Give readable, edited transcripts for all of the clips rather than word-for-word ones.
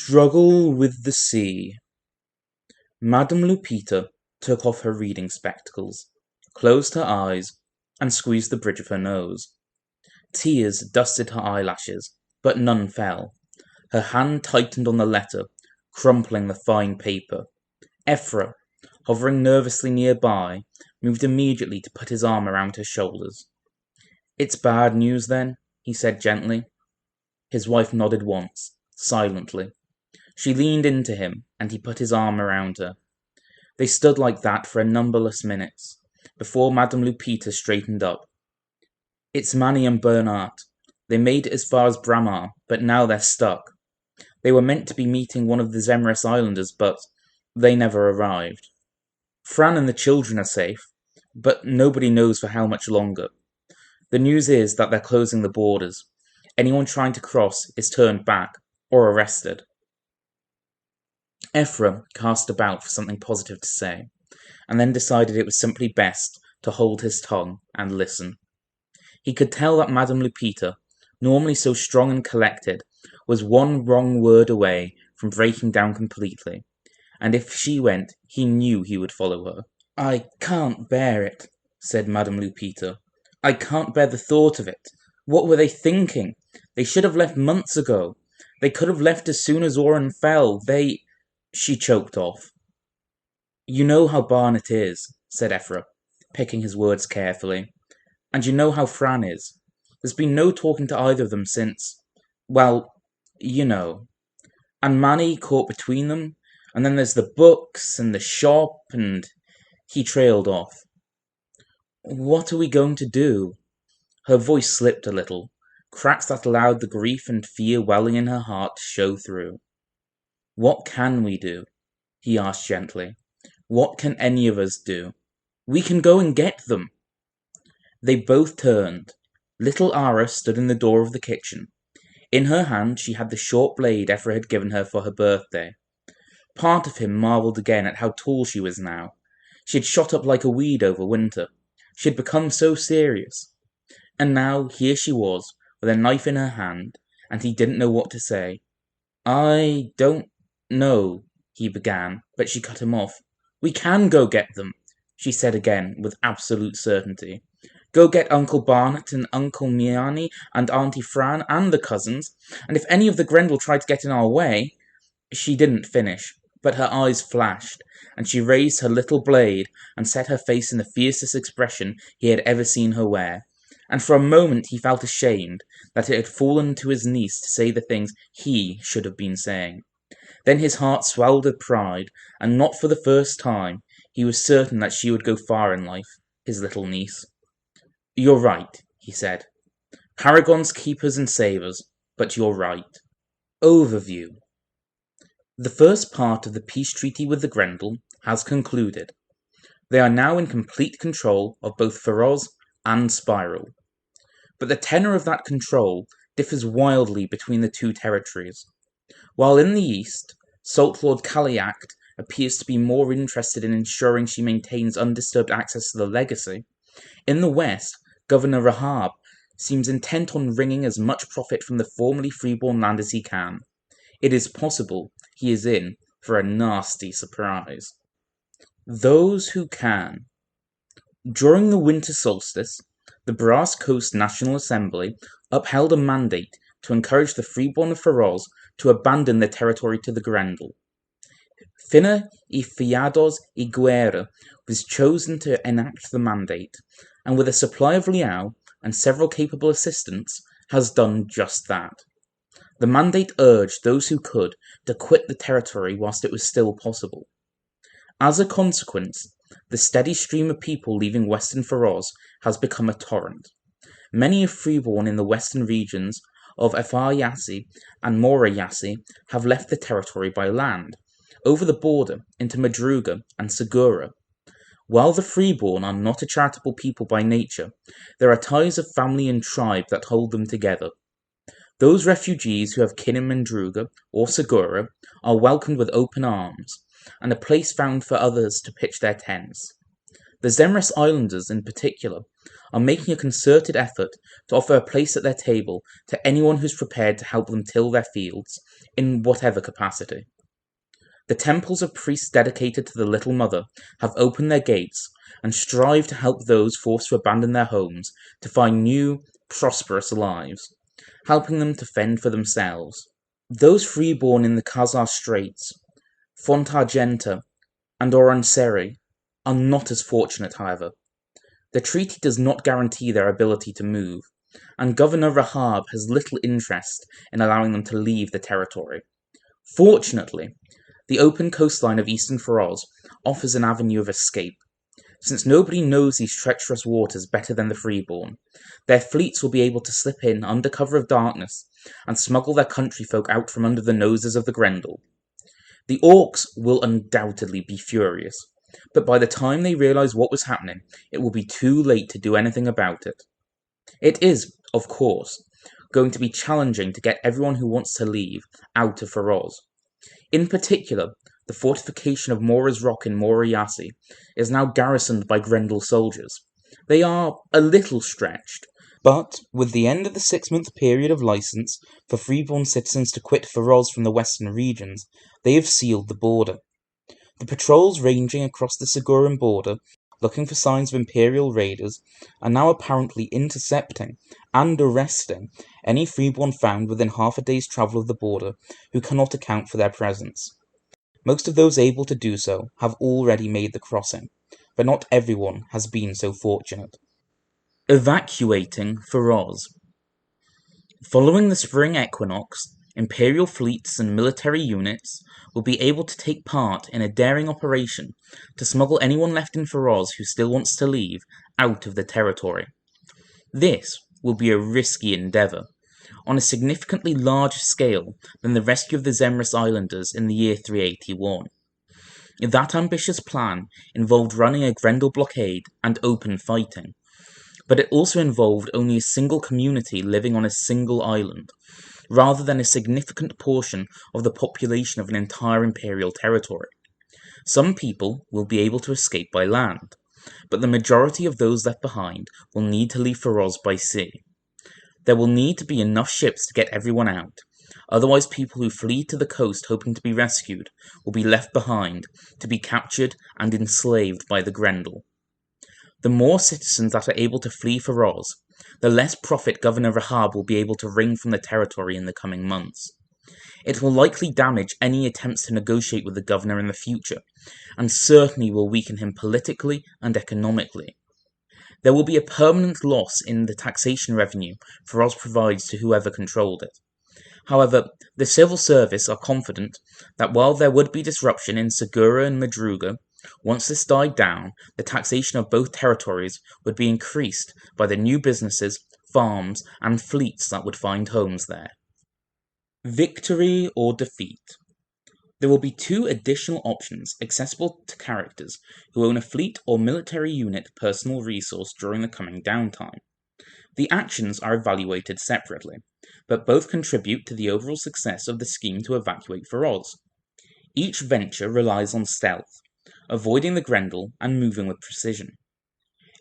Struggle with the Sea. Madame Lupita took off her reading spectacles, closed her eyes, and squeezed the bridge of her nose. Tears dusted her eyelashes, but none fell. Her hand tightened on the letter, crumpling the fine paper. Ephra, hovering nervously nearby, moved immediately to put his arm around her shoulders. "It's bad news, then?" he said gently. His wife nodded once, silently. She leaned into him, and he put his arm around her. They stood like that for a numberless minutes, before Madame Lupita straightened up. "It's Manny and Bernard. They made it as far as Bramar, but now they're stuck. They were meant to be meeting one of the Zemris Islanders, but they never arrived. Fran and the children are safe, but nobody knows for how much longer. The news is that they're closing the borders. Anyone trying to cross is turned back or arrested." Ephra cast about for something positive to say, and then decided it was simply best to hold his tongue and listen. He could tell that Madame Lupita, normally so strong and collected, was one wrong word away from breaking down completely, and if she went, he knew he would follow her. "I can't bear it," said Madame Lupita. "I can't bear the thought of it. What were they thinking? They should have left months ago. They could have left as soon as Oren fell. She choked off. "You know how Barnet is," said Ephra, picking his words carefully. "And you know how Fran is. There's been no talking to either of them since, well, you know. And Manny caught between them, and then there's the books and the shop, and—" He trailed off. "What are we going to do?" Her voice slipped a little, cracks that allowed the grief and fear welling in her heart to show through. "What can we do?" he asked gently. "What can any of us do? We can go and get them." They both turned. Little Ara stood in the door of the kitchen. In her hand she had the short blade Ephra had given her for her birthday. Part of him marveled again at how tall she was now. She had shot up like a weed over winter. She had become so serious. And now here she was, with a knife in her hand, and he didn't know what to say. "I don't know," he began, but she cut him off. "We can go get them," she said again with absolute certainty. "Go get Uncle Barnet and Uncle Miani and Auntie Fran and the cousins, and if any of the Grendel try to get in our way—" She didn't finish, but her eyes flashed, and she raised her little blade and set her face in the fiercest expression he had ever seen her wear, and for a moment he felt ashamed that it had fallen to his niece to say the things he should have been saying. Then his heart swelled with pride, and not for the first time, he was certain that she would go far in life, his little niece. "You're right," he said. "Paragons keep us and save us, but you're right." Overview. The first part of the peace treaty with the Grendel has concluded. They are now in complete control of both Feroz and Spiral. But the tenor of that control differs wildly between the two territories. While in the east, Salt Lord Kaliakt appears to be more interested in ensuring she maintains undisturbed access to the legacy, in the west, Governor Rahab seems intent on wringing as much profit from the formerly freeborn land as he can. It is possible he is in for a nasty surprise. Those who can. During the winter solstice, the Brass Coast National Assembly upheld a mandate to encourage the freeborn of Feroz to abandon their territory to the Grendel. Fina y Fiados y Guerra was chosen to enact the mandate, and with a supply of liao and several capable assistants, has done just that. The mandate urged those who could to quit the territory whilst it was still possible. As a consequence, the steady stream of people leaving Western Feroz has become a torrent. Many of freeborn in the western regions of Afar Yassi and Mora Yassi have left the territory by land, over the border into Madruga and Segura. While the freeborn are not a charitable people by nature, there are ties of family and tribe that hold them together. Those refugees who have kin in Madruga or Segura are welcomed with open arms, and a place found for others to pitch their tents. The Zemris Islanders, in particular, are making a concerted effort to offer a place at their table to anyone who's prepared to help them till their fields, in whatever capacity. The temples of priests dedicated to the Little Mother have opened their gates and strive to help those forced to abandon their homes to find new, prosperous lives, helping them to fend for themselves. Those freeborn in the Khazar Straits, Fontargenta, and Oranseri are not as fortunate, however. The treaty does not guarantee their ability to move, and Governor Rahab has little interest in allowing them to leave the territory. Fortunately, the open coastline of eastern Faroz offers an avenue of escape. Since nobody knows these treacherous waters better than the freeborn, their fleets will be able to slip in under cover of darkness and smuggle their countryfolk out from under the noses of the Grendel. The orcs will undoubtedly be furious, but by the time they realize what was happening, it will be too late to do anything about it. It is, of course, going to be challenging to get everyone who wants to leave out of Faroz. In particular, the fortification of Mora's Rock in Moriyasi is now garrisoned by Grendel soldiers. They are a little stretched, but with the end of the 6-month period of license for freeborn citizens to quit Faroz from the western regions, they have sealed the border. The patrols ranging across the Siguran border, looking for signs of Imperial raiders, are now apparently intercepting and arresting any freeborn found within half a day's travel of the border who cannot account for their presence. Most of those able to do so have already made the crossing, but not everyone has been so fortunate. Evacuating Faroz. Following the spring equinox, Imperial fleets and military units will be able to take part in a daring operation to smuggle anyone left in Faroz who still wants to leave out of the territory. This will be a risky endeavour, on a significantly larger scale than the rescue of the Zemrys Islanders in the year 381. That ambitious plan involved running a Grendel blockade and open fighting, but it also involved only a single community living on a single island, rather than a significant portion of the population of an entire imperial territory. Some people will be able to escape by land, but the majority of those left behind will need to leave Faroz by sea. There will need to be enough ships to get everyone out, otherwise people who flee to the coast hoping to be rescued will be left behind to be captured and enslaved by the Grendel. The more citizens that are able to flee Faroz, the less profit Governor Rahab will be able to wring from the territory in the coming months. It will likely damage any attempts to negotiate with the governor in the future, and certainly will weaken him politically and economically. There will be a permanent loss in the taxation revenue Faroz provides to whoever controlled it. However, the civil service are confident that while there would be disruption in Segura and Madruga, once this died down, the taxation of both territories would be increased by the new businesses, farms, and fleets that would find homes there. Victory or defeat. There will be 2 additional options accessible to characters who own a fleet or military unit personal resource during the coming downtime. The actions are evaluated separately, but both contribute to the overall success of the scheme to evacuate Faroz. Each venture relies on stealth, avoiding the Grendel and moving with precision.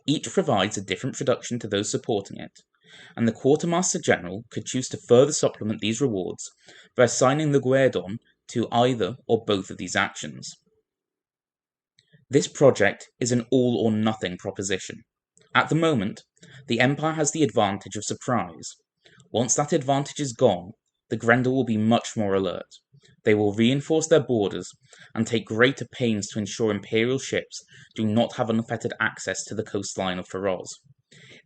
Each provides a different production to those supporting it, and the Quartermaster General could choose to further supplement these rewards by assigning the Guerdon to either or both of these actions. This project is an all-or-nothing proposition. At the moment, the Empire has the advantage of surprise. Once that advantage is gone, the Grendel will be much more alert. They will reinforce their borders and take greater pains to ensure Imperial ships do not have unfettered access to the coastline of Faroz.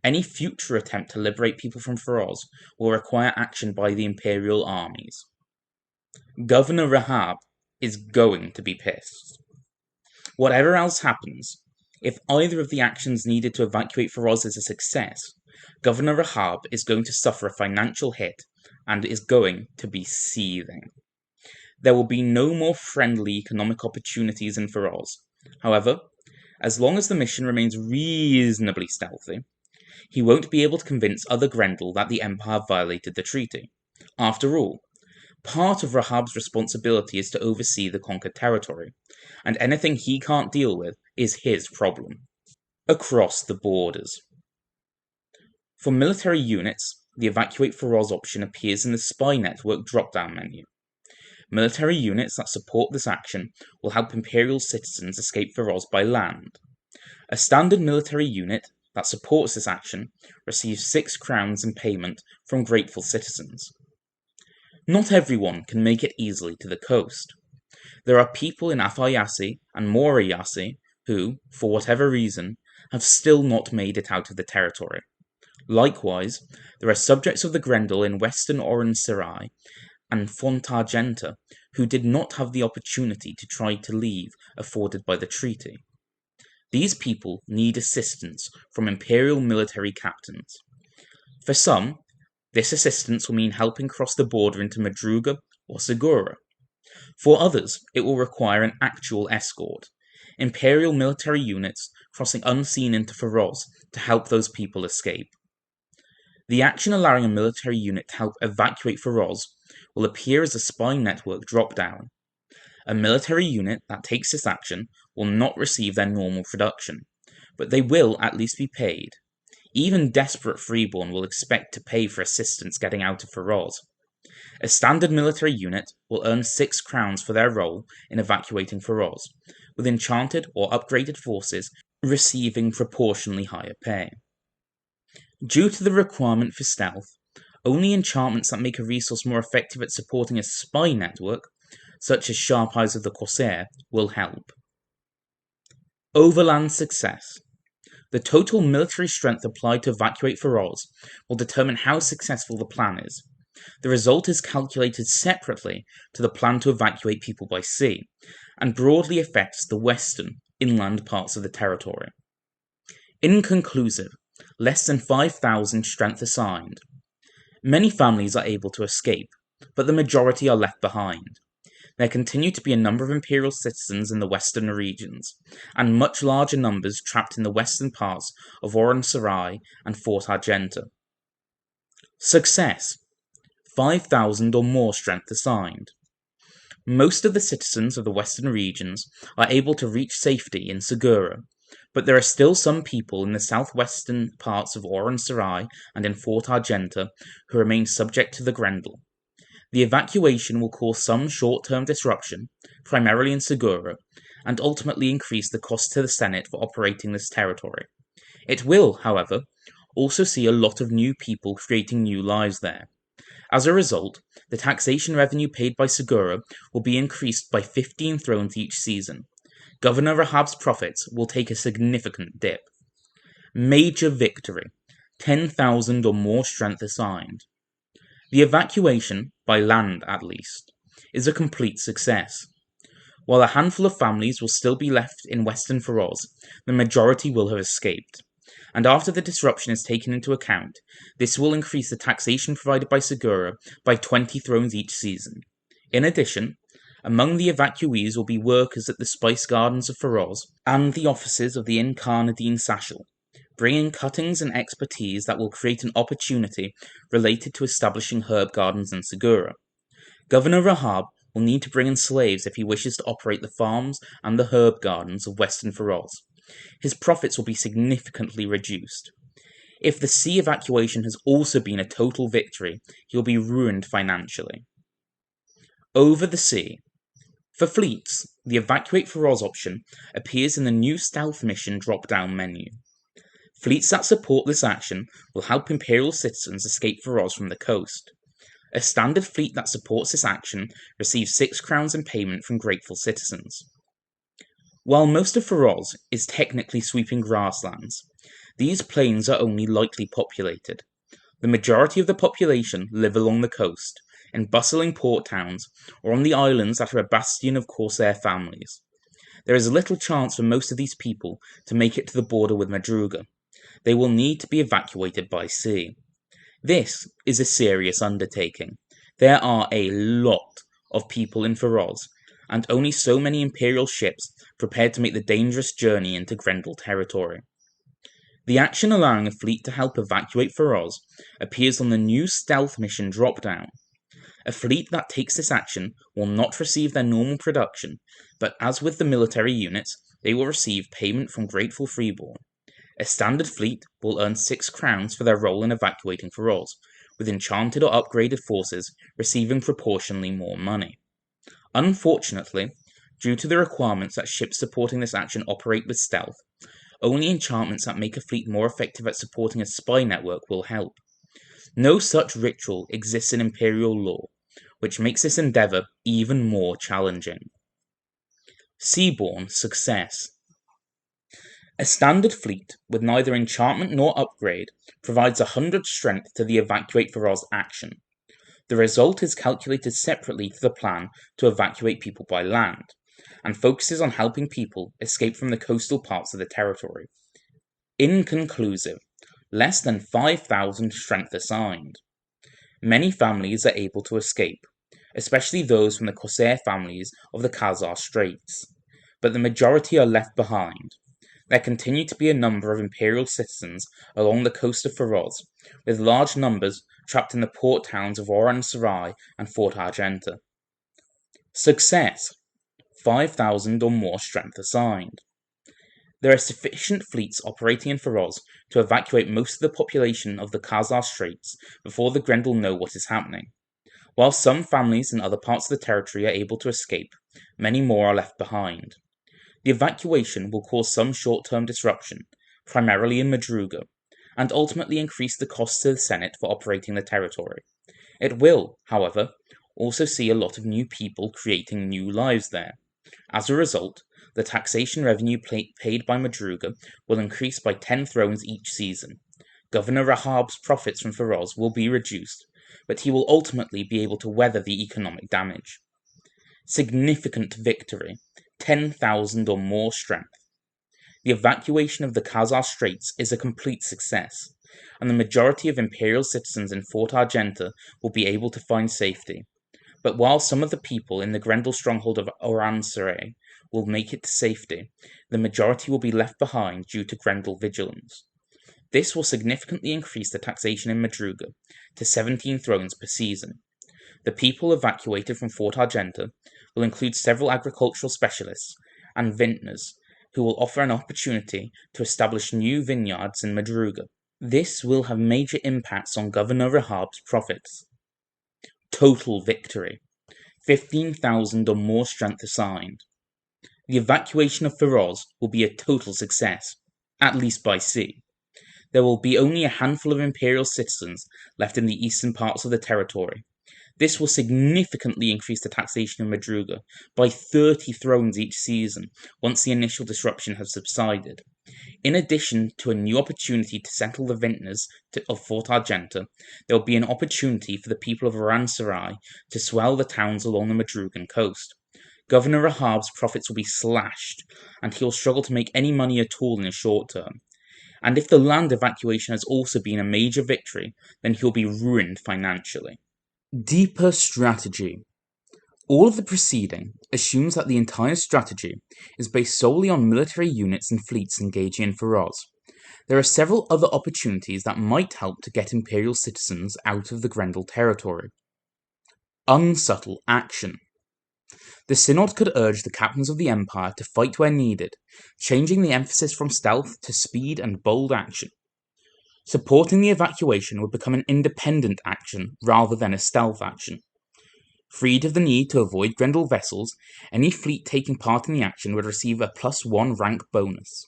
Any future attempt to liberate people from Faroz will require action by the Imperial armies. Governor Rahab is going to be pissed. Whatever else happens, if either of the actions needed to evacuate Faroz is a success, Governor Rahab is going to suffer a financial hit and is going to be seething. There will be no more friendly economic opportunities in Faroz. However, as long as the mission remains reasonably stealthy, he won't be able to convince other Grendel that the Empire violated the treaty. After all, part of Rahab's responsibility is to oversee the conquered territory, and anything he can't deal with is his problem. Across the borders. For military units, the Evacuate Feroz option appears in the Spy Network drop-down menu. Military units that support this action will help Imperial citizens escape Feroz by land. A standard military unit that supports this action receives 6 crowns in payment from grateful citizens. Not everyone can make it easily to the coast. There are people in Afayasi and Morayasi who, for whatever reason, have still not made it out of the territory. Likewise, there are subjects of the Grendel in western Oran Serai and Fontargenta who did not have the opportunity to try to leave afforded by the treaty. These people need assistance from Imperial military captains. For some, this assistance will mean helping cross the border into Madruga or Segura. For others, it will require an actual escort, Imperial military units crossing unseen into Feroz to help those people escape. The action allowing a military unit to help evacuate Feroz will appear as a Spy Network drop-down. A military unit that takes this action will not receive their normal production, but they will at least be paid. Even desperate freeborn will expect to pay for assistance getting out of Feroz. A standard military unit will earn 6 crowns for their role in evacuating Feroz, with enchanted or upgraded forces receiving proportionally higher pay. Due to the requirement for stealth, only enchantments that make a resource more effective at supporting a spy network, such as Sharp Eyes of the Corsair, will help. Overland success. The total military strength applied to evacuate Feroz will determine how successful the plan is. The result is calculated separately to the plan to evacuate people by sea, and broadly affects the western, inland parts of the territory. Inconclusive, less than 5,000 strength assigned. Many families are able to escape, but the majority are left behind. There continue to be a number of Imperial citizens in the western regions, and much larger numbers trapped in the western parts of Oran Serai and Fort Argenta. Success: 5,000 or more strength assigned. Most of the citizens of the western regions are able to reach safety in Segura, but there are still some people in the southwestern parts of Oran Serai and in Fort Argenta who remain subject to the Grendel. The evacuation will cause some short-term disruption, primarily in Segura, and ultimately increase the cost to the Senate for operating this territory. It will, however, also see a lot of new people creating new lives there. As a result, the taxation revenue paid by Segura will be increased by 15 thrones each season. Governor Rahab's profits will take a significant dip. Major victory: 10,000 or more strength assigned. The evacuation, by land at least, is a complete success. While a handful of families will still be left in western Feroz, the majority will have escaped. And after the disruption is taken into account, this will increase the taxation provided by Segura by 20 thrones each season. In addition, among the evacuees will be workers at the spice gardens of Feroz and the offices of the Incarnadine Sashal, bringing cuttings and expertise that will create an opportunity related to establishing herb gardens in Segura. Governor Rahab will need to bring in slaves if he wishes to operate the farms and the herb gardens of western Feroz. His profits will be significantly reduced. If the sea evacuation has also been a total victory, he will be ruined financially. Over the sea. For fleets, the Evacuate Feroz option appears in the new Stealth Mission drop-down menu. Fleets that support this action will help Imperial citizens escape Feroz from the coast. A standard fleet that supports this action receives 6 crowns in payment from grateful citizens. While most of Feroz is technically sweeping grasslands, these plains are only lightly populated. The majority of the population live along the coast, in bustling port towns, or on the islands that are a bastion of Corsair families. There is little chance for most of these people to make it to the border with Madruga. They will need to be evacuated by sea. This is a serious undertaking. There are a lot of people in Feroz, and only so many Imperial ships prepared to make the dangerous journey into Grendel territory. The action allowing a fleet to help evacuate Feroz appears on the new Stealth Mission drop-down. A fleet that takes this action will not receive their normal production, but as with the military units, they will receive payment from grateful freeborn. A standard fleet will earn 6 crowns for their role in evacuating Feroz, with enchanted or upgraded forces receiving proportionally more money. Unfortunately, due to the requirements that ships supporting this action operate with stealth, only enchantments that make a fleet more effective at supporting a spy network will help. No such ritual exists in Imperial law, which makes this endeavor even more challenging. Seaborne Success. A standard fleet with neither enchantment nor upgrade provides 100 strength to the Evacuate Feroz action. The result is calculated separately to the plan to evacuate people by land, and focuses on helping people escape from the coastal parts of the territory. Inconclusive, less than 5,000 strength assigned. Many families are able to escape, especially those from the Corsair families of the Khazar Straits, but the majority are left behind. There continue to be a number of Imperial citizens along the coast of Feroz, with large numbers trapped in the port towns of Oran Sarai and Fort Argenta. Success: 5,000 or more strength assigned. There are sufficient fleets operating in Feroz to evacuate most of the population of the Khazar Straits before the Grendel know what is happening. While some families in other parts of the territory are able to escape, many more are left behind. The evacuation will cause some short-term disruption, primarily in Madruga, and ultimately increase the costs to the Senate for operating the territory. It will, however, also see a lot of new people creating new lives there. As a result, the taxation revenue paid by Madruga will increase by 10 thrones each season. Governor Rahab's profits from Feroz will be reduced, but he will ultimately be able to weather the economic damage. Significant victory: 10,000 or more strength. The evacuation of the Khazar Straits is a complete success, and the majority of Imperial citizens in Fort Argenta will be able to find safety. But while some of the people in the Grendel stronghold of Oran Sarai will make it to safety, the majority will be left behind due to Grendel vigilance. This will significantly increase the taxation in Madruga to 17 thrones per season. The people evacuated from Fort Argenta will include several agricultural specialists and vintners who will offer an opportunity to establish new vineyards in Madruga. This will have major impacts on Governor Rahab's profits. Total victory: 15,000 or more strength assigned. The evacuation of Feroz will be a total success, at least by sea. There will be only a handful of Imperial citizens left in the eastern parts of the territory. This will significantly increase the taxation in Madruga by 30 thrones each season once the initial disruption has subsided. In addition to a new opportunity to settle the vintners of Fort Argenta, there will be an opportunity for the people of Oran Sarai to swell the towns along the Madrugan coast. Governor Rahab's profits will be slashed, and he will struggle to make any money at all in the short term. And if the land evacuation has also been a major victory, then he'll be ruined financially. Deeper strategy. All of the preceding assumes that the entire strategy is based solely on military units and fleets engaging in Feroz. There are several other opportunities that might help to get Imperial citizens out of the Grendel territory. Unsubtle action. The Synod could urge the captains of the Empire to fight where needed, changing the emphasis from stealth to speed and bold action. Supporting the evacuation would become an independent action rather than a stealth action. Freed of the need to avoid Grendel vessels, any fleet taking part in the action would receive a +1 rank bonus.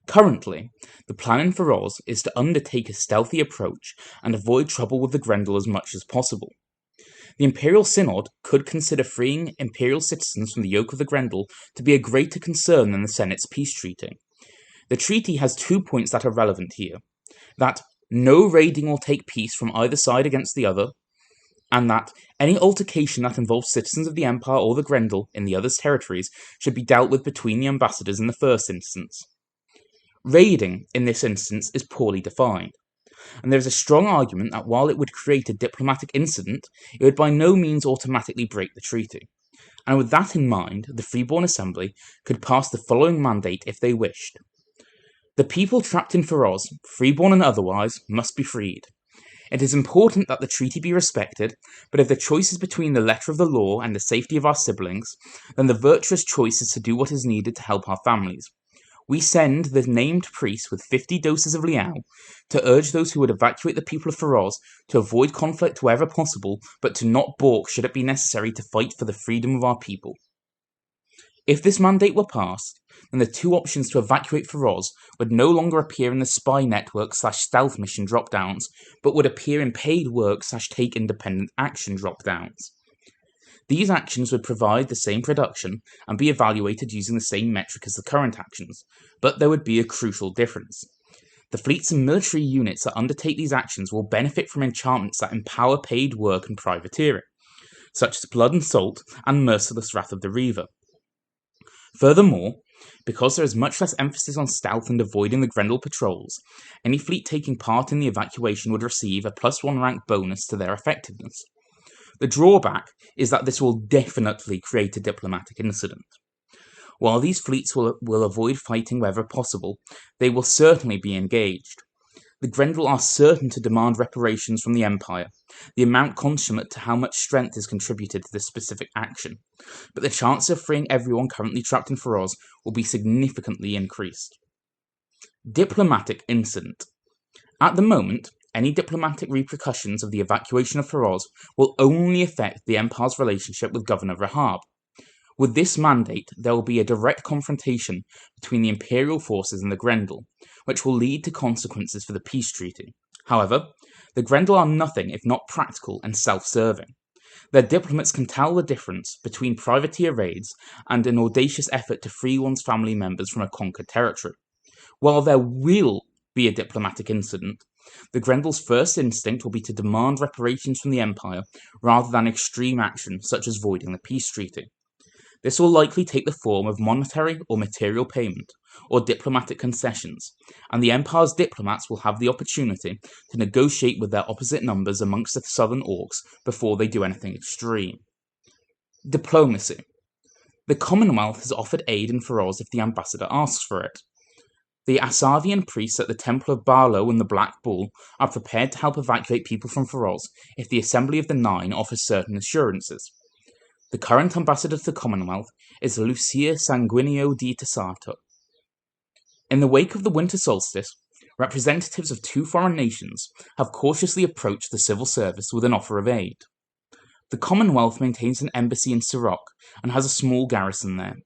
Currently, the plan in Feroz is to undertake a stealthy approach and avoid trouble with the Grendel as much as possible. The Imperial Synod could consider freeing Imperial citizens from the yoke of the Grendel to be a greater concern than the Senate's peace treaty. The treaty has 2 points that are relevant here: that no raiding will take place from either side against the other, and that any altercation that involves citizens of the Empire or the Grendel in the other's territories should be dealt with between the ambassadors in the first instance. Raiding, in this instance, is poorly defined, and there is a strong argument that while it would create a diplomatic incident, it would by no means automatically break the treaty. And with that in mind, the Freeborn Assembly could pass the following mandate if they wished. The people trapped in Feroz, freeborn and otherwise, must be freed. It is important that the treaty be respected, but if the choice is between the letter of the law and the safety of our siblings, then the virtuous choice is to do what is needed to help our families. We send the named priest with 50 doses of Liao to urge those who would evacuate the people of Feroz to avoid conflict wherever possible, but to not balk should it be necessary to fight for the freedom of our people. If this mandate were passed, then the two options to evacuate Feroz would no longer appear in the spy network / stealth mission dropdowns, but would appear in paid work / take independent action dropdowns. These actions would provide the same production and be evaluated using the same metric as the current actions, but there would be a crucial difference. The fleets and military units that undertake these actions will benefit from enchantments that empower paid work and privateering, such as Blood and Salt and Merciless Wrath of the Reaver. Furthermore, because there is much less emphasis on stealth and avoiding the Grendel patrols, any fleet taking part in the evacuation would receive a +1 rank bonus to their effectiveness. The drawback is that this will definitely create a diplomatic incident. While these fleets will avoid fighting wherever possible, they will certainly be engaged. The Grendel are certain to demand reparations from the Empire, the amount consummate to how much strength is contributed to this specific action, but the chance of freeing everyone currently trapped in Feroz will be significantly increased. Diplomatic incident. At the moment, any diplomatic repercussions of the evacuation of Feroz will only affect the Empire's relationship with Governor Rahab. With this mandate, there will be a direct confrontation between the Imperial forces and the Grendel, which will lead to consequences for the peace treaty. However, the Grendel are nothing if not practical and self-serving. Their diplomats can tell the difference between privateer raids and an audacious effort to free one's family members from a conquered territory. While there will be a diplomatic incident, the Grendel's first instinct will be to demand reparations from the Empire rather than extreme action such as voiding the peace treaty. This will likely take the form of monetary or material payment, or diplomatic concessions, and the Empire's diplomats will have the opportunity to negotiate with their opposite numbers amongst the southern orcs before they do anything extreme. Diplomacy. The Commonwealth has offered aid in Feroz if the ambassador asks for it. The Asavian priests at the Temple of Barlow and the Black Bull are prepared to help evacuate people from Feroz if the Assembly of the Nine offers certain assurances. The current ambassador to the Commonwealth is Lucia Sanguineo di Tessato. In the wake of the winter solstice, representatives of two foreign nations have cautiously approached the civil service with an offer of aid. The Commonwealth maintains an embassy in Sirach and has a small garrison there.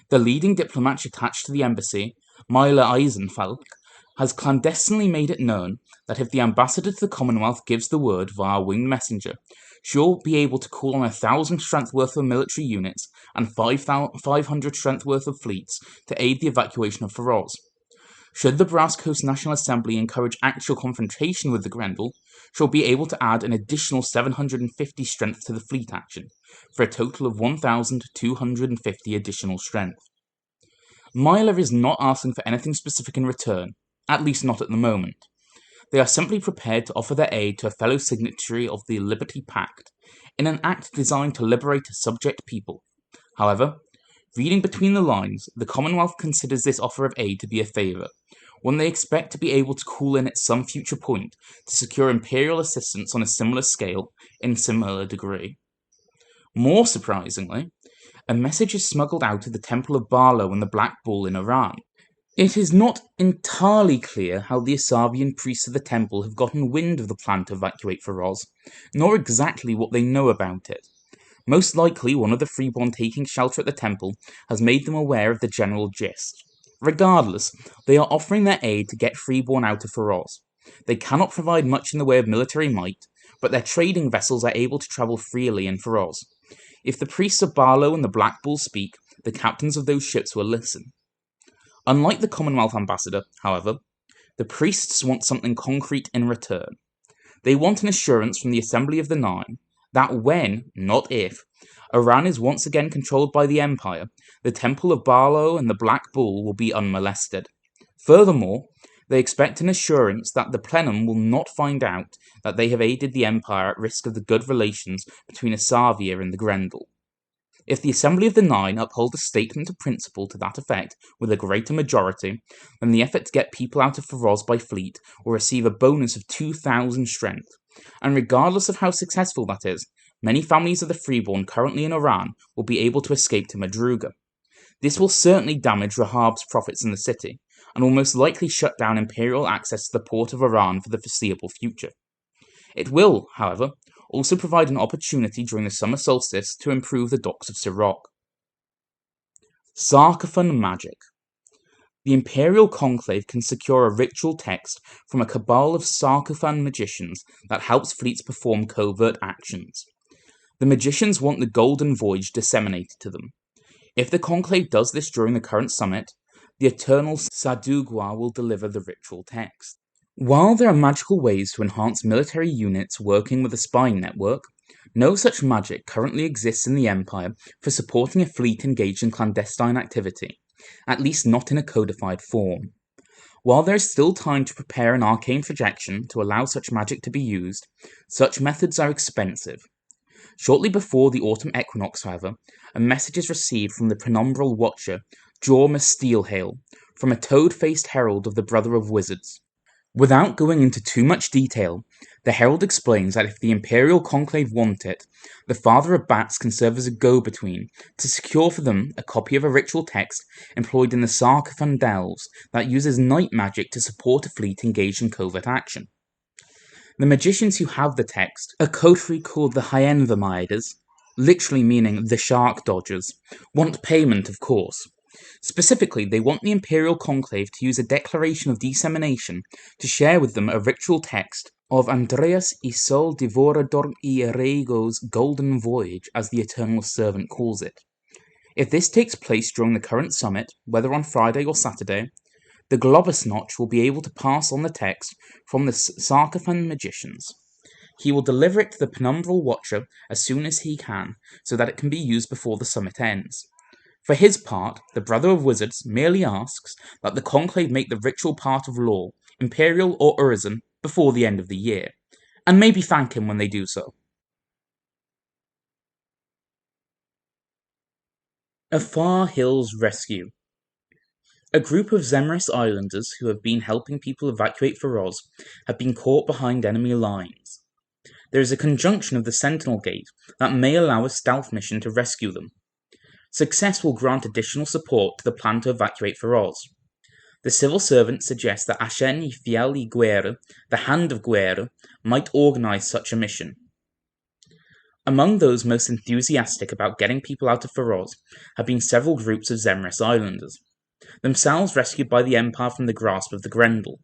The leading diplomat attached to the embassy, Myla Eisenfalk, has clandestinely made it known that if the ambassador to the Commonwealth gives the word via winged messenger, she'll be able to call on 1,000 strength worth of military units and 500 strength worth of fleets to aid the evacuation of Feroz. Should the Brass Coast National Assembly encourage actual confrontation with the Grendel, she'll be able to add an additional 750 strength to the fleet action, for a total of 1,250 additional strength. Myla is not asking for anything specific in return, at least not at the moment. They are simply prepared to offer their aid to a fellow signatory of the Liberty Pact, in an act designed to liberate a subject people. However, reading between the lines, the Commonwealth considers this offer of aid to be a favour, one they expect to be able to call in at some future point to secure Imperial assistance on a similar scale in similar degree. More surprisingly, a message is smuggled out of the Temple of Barlow and the Black Bull in Iran. It is not entirely clear how the Asavian priests of the temple have gotten wind of the plan to evacuate Feroz, nor exactly what they know about it. Most likely one of the freeborn taking shelter at the temple has made them aware of the general gist. Regardless, they are offering their aid to get freeborn out of Feroz. They cannot provide much in the way of military might, but their trading vessels are able to travel freely in Feroz. If the priests of Barlow and the Black Bull speak, the captains of those ships will listen. Unlike the Commonwealth ambassador, however, the priests want something concrete in return. They want an assurance from the Assembly of the Nine that when, not if, Iran is once again controlled by the Empire, the Temple of Barlow and the Black Bull will be unmolested. Furthermore, they expect an assurance that the plenum will not find out that they have aided the Empire at risk of the good relations between Asavia and the Grendel. If the Assembly of the Nine uphold a statement of principle to that effect with a greater majority, then the effort to get people out of Feroz by fleet will receive a bonus of 2,000 strength, and regardless of how successful that is, many families of the freeborn currently in Iran will be able to escape to Madruga. This will certainly damage Rahab's profits in the city, and will most likely shut down Imperial access to the port of Iran for the foreseeable future. It will, however, also provide an opportunity during the summer solstice to improve the docks of Sirach. Sarkophan magic. The Imperial Conclave can secure a ritual text from a cabal of Sarkophan magicians that helps fleets perform covert actions. The magicians want the Golden Voyage disseminated to them. If the Conclave does this during the current summit, the Eternal Sadugwa will deliver the ritual text. While there are magical ways to enhance military units working with a spying network, no such magic currently exists in the Empire for supporting a fleet engaged in clandestine activity, at least not in a codified form. While there is still time to prepare an arcane projection to allow such magic to be used, such methods are expensive. Shortly before the autumn equinox, however, a message is received from the penumbral watcher, Jorma Steelhail, from a toad-faced herald of the Brother of Wizards. Without going into too much detail, the herald explains that if the Imperial Conclave want it, the Father of Bats can serve as a go-between to secure for them a copy of a ritual text employed in the Sarkophan Delves that uses night magic to support a fleet engaged in covert action. The magicians who have the text, a coterie called the Hyenvamidas, literally meaning the shark dodgers, want payment, of course. Specifically, they want the Imperial Conclave to use a declaration of dissemination to share with them a ritual text of Andreas Isol Devorador y Rego's Golden Voyage, as the Eternal Servant calls it. If this takes place during the current summit, whether on Friday or Saturday, the Globus Notch will be able to pass on the text from the Sarkophan magicians. He will deliver it to the Penumbral Watcher as soon as he can, so that it can be used before the summit ends. For his part, the Brother of Wizards merely asks that the Conclave make the ritual part of law, Imperial or Urizen, before the end of the year, and maybe thank him when they do so. A Far Hills Rescue. A group of Zemris islanders who have been helping people evacuate Faroz have been caught behind enemy lines. There is a conjunction of the Sentinel Gate that may allow a stealth mission to rescue them. Success will grant additional support to the plan to evacuate Faroz. The civil servant suggests that Ashen y Fiel y Guerra, the Hand of Guerra, might organize such a mission. Among those most enthusiastic about getting people out of Faroz have been several groups of Zemris islanders, themselves rescued by the Empire from the grasp of the Grendel.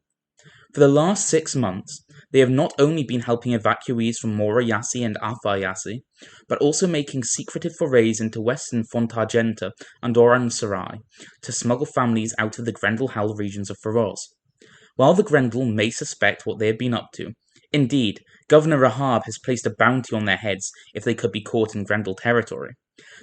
For the last 6 months, they have not only been helping evacuees from Morayasi and Afayasi, but also making secretive forays into western Fontargenta and Oransarai to smuggle families out of the Grendel-held regions of Faroz. While the Grendel may suspect what they have been up to, indeed, Governor Rahab has placed a bounty on their heads if they could be caught in Grendel territory.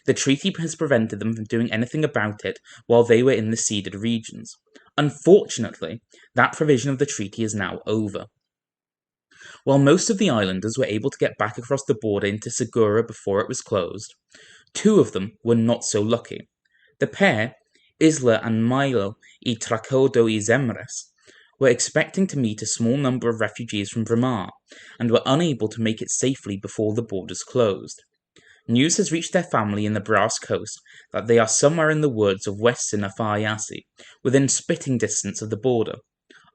The treaty has prevented them from doing anything about it while they were in the ceded regions. Unfortunately, that provision of the treaty is now over. While most of the islanders were able to get back across the border into Segura before it was closed, 2 of them were not so lucky. The pair, Isla and Milo y Tracodo y Zemres, were expecting to meet a small number of refugees from Bramar, and were unable to make it safely before the borders closed. News has reached their family in the Brass Coast that they are somewhere in the woods of western Afayasi, within spitting distance of the border.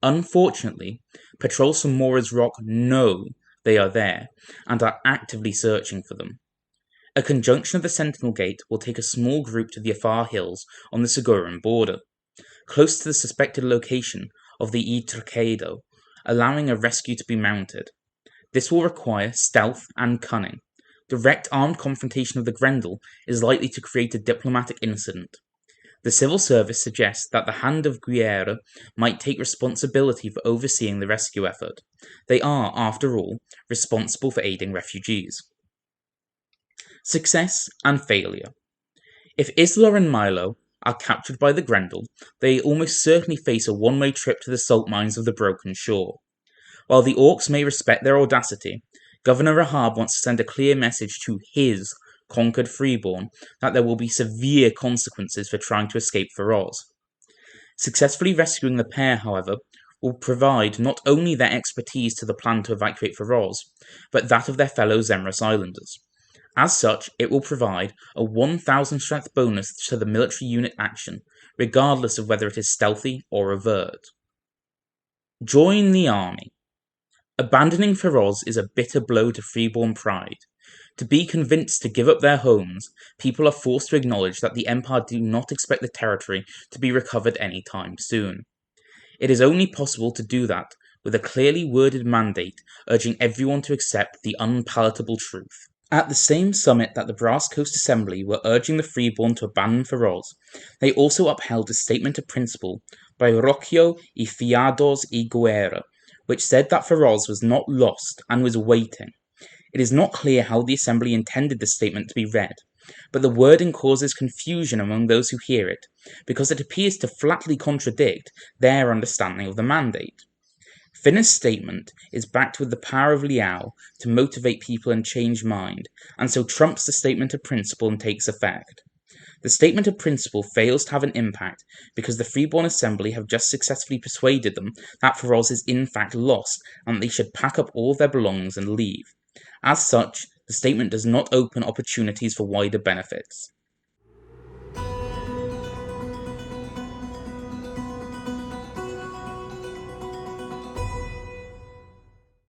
Unfortunately, patrols from Mora's Rock know they are there, and are actively searching for them. A conjunction of the Sentinel Gate will take a small group to the Afar Hills on the Seguran border, close to the suspected location of the Itracado, allowing a rescue to be mounted. This will require stealth and cunning. Direct armed confrontation of the Grendel is likely to create a diplomatic incident. The civil service suggests that the Hand of Guerra might take responsibility for overseeing the rescue effort. They are, after all, responsible for aiding refugees. Success and failure. If Isla and Milo are captured by the Grendel, they almost certainly face a one-way trip to the salt mines of the Broken Shore. While the Orcs may respect their audacity, Governor Rahab wants to send a clear message to his conquered freeborn that there will be severe consequences for trying to escape Faroz. Successfully rescuing the pair, however, will provide not only their expertise to the plan to evacuate Faroz, but that of their fellow Zemris islanders. As such, it will provide a 1000 strength bonus to the military unit action, regardless of whether it is stealthy or overt. Join the army. Abandoning Feroz is a bitter blow to freeborn pride. To be convinced to give up their homes, people are forced to acknowledge that the Empire do not expect the territory to be recovered anytime soon. It is only possible to do that with a clearly worded mandate urging everyone to accept the unpalatable truth. At the same summit that the Brass Coast Assembly were urging the freeborn to abandon Feroz, they also upheld a statement of principle by Rocchio y Fiados y Guerra, which said that Feroz was not lost and was waiting. It is not clear how the Assembly intended the statement to be read, but the wording causes confusion among those who hear it, because it appears to flatly contradict their understanding of the mandate. Finna's statement is backed with the power of Liao to motivate people and change mind, and so trumps the statement of principle and takes effect. The statement of principle fails to have an impact because the Freeborn Assembly have just successfully persuaded them that Feroz is in fact lost and that they should pack up all their belongings and leave. As such, the statement does not open opportunities for wider benefits.